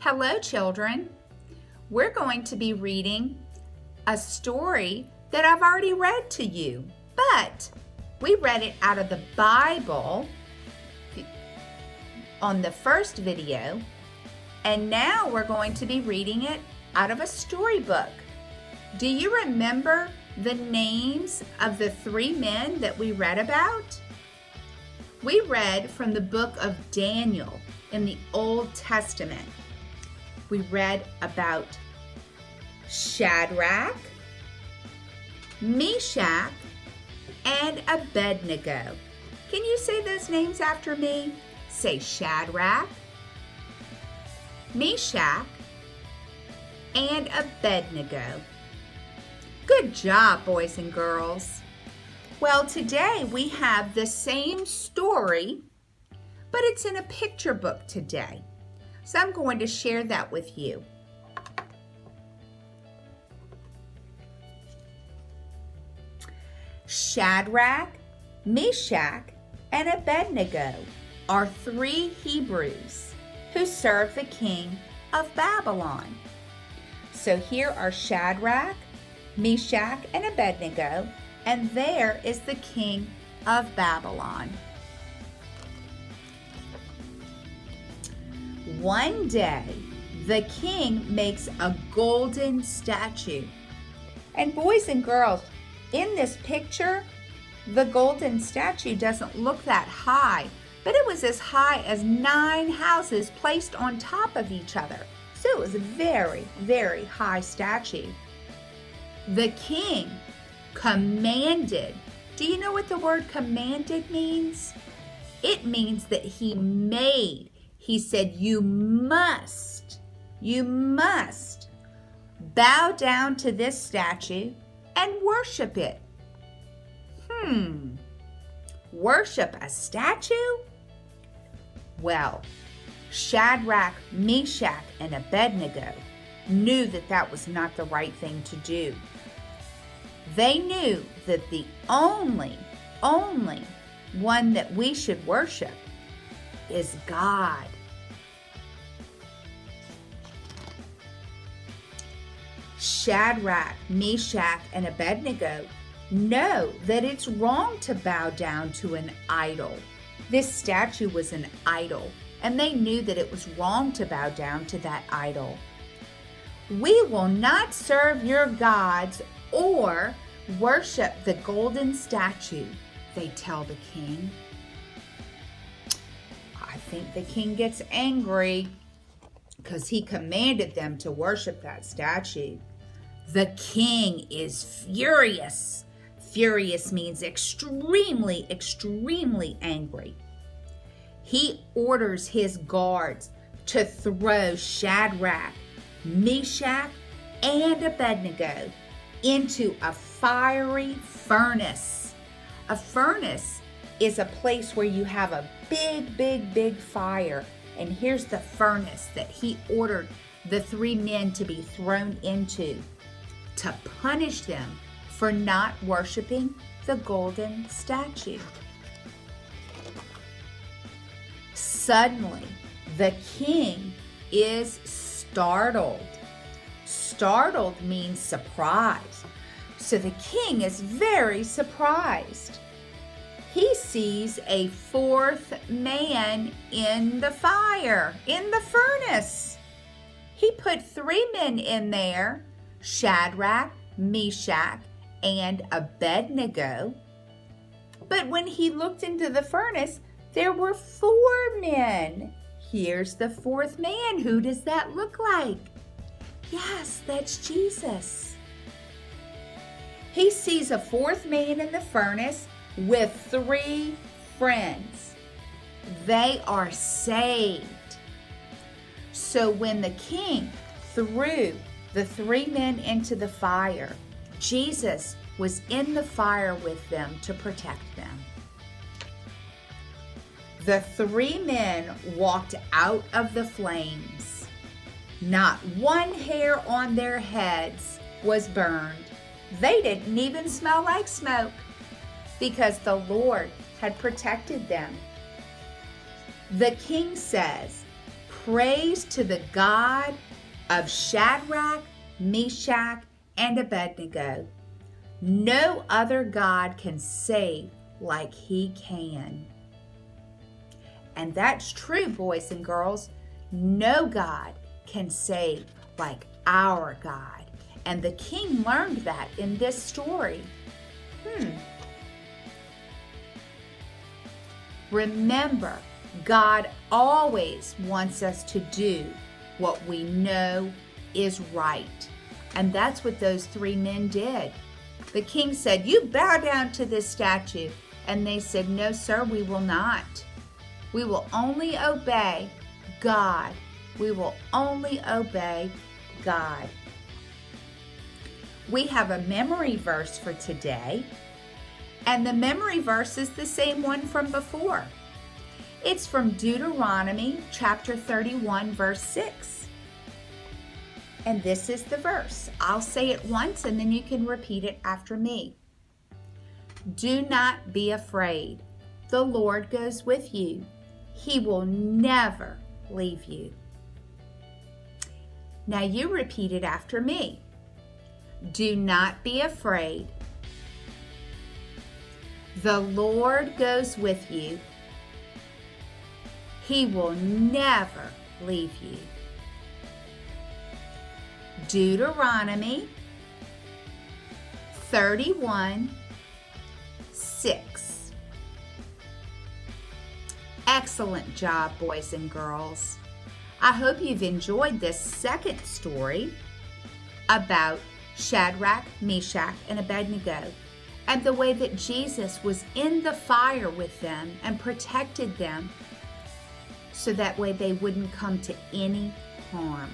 Hello, children. We're going to be reading a story that I've already read to you, but we read it out of the Bible on the first video, and now we're going to be reading it out of a storybook. Do you remember the names of the three men that we read about? We read from the book of Daniel in the Old Testament. We read about Shadrach, Meshach, and Abednego. Can you say those names after me? Say Shadrach, Meshach, and Abednego. Good job, boys and girls. Well, today we have the same story, but it's in a picture book today. So I'm going to share that with you. Shadrach, Meshach, and Abednego are three Hebrews who served the king of Babylon. So here are Shadrach, Meshach, and Abednego, and there is the king of Babylon. One day, the king makes a golden statue. And boys and girls, in this picture, the golden statue doesn't look that high, but it was as high as 9 houses placed on top of each other. So it was a very, very high statue. The king commanded. Do you know what the word commanded means? It means that he made. He said, you must bow down to this statue and worship it. Worship a statue? Well, Shadrach, Meshach, and Abednego knew that that was not the right thing to do. They knew that the only one that we should worship is God. Shadrach, Meshach, and Abednego know that it's wrong to bow down to an idol. This statue was an idol, and they knew that it was wrong to bow down to that idol. We will not serve your gods or worship the golden statue, they tell the king. I think the king gets angry because he commanded them to worship that statue. The king is furious. Furious means extremely, extremely angry. He orders his guards to throw Shadrach, Meshach, and Abednego into a fiery furnace. A furnace is a place where you have a big fire. And here's the furnace that he ordered the three men to be thrown into to punish them for not worshiping the golden statue. Suddenly, the king is startled. Startled means surprised. So the king is very surprised. He sees a fourth man in the fire, in the furnace. He put 3 men in there, Shadrach, Meshach, and Abednego. But when he looked into the furnace, there were 4 men. Here's the 4th man. Who does that look like? Yes, that's Jesus. He sees a 4th man in the furnace with 3 friends. They are saved. So when the king threw the 3 men into the fire, Jesus was in the fire with them to protect them. The 3 men walked out of the flames. Not one hair on their heads was burned. They didn't even smell like smoke because the Lord had protected them. The king says, Praise to the God of Shadrach, Meshach, and Abednego. No other God can save like he can. And that's true, boys and girls. No God can save like our God. And the king learned that in this story. Remember, God always wants us to do what we know is right. And that's what those three men did. The king said, "You bow down to this statue." And they said, "No, sir, we will not. We will only obey God. We will only obey God." We have a memory verse for today. And the memory verse is the same one from before. It's from Deuteronomy chapter 31, verse 6. And this is the verse. I'll say it once and then you can repeat it after me. Do not be afraid. The Lord goes with you. He will never leave you. Now you repeat it after me. Do not be afraid. The Lord goes with you. He will never leave you. Deuteronomy 31, 6. Excellent job, boys and girls. I hope you've enjoyed this second story about Shadrach, Meshach, and Abednego, and the way that Jesus was in the fire with them and protected them so that way they wouldn't come to any harm.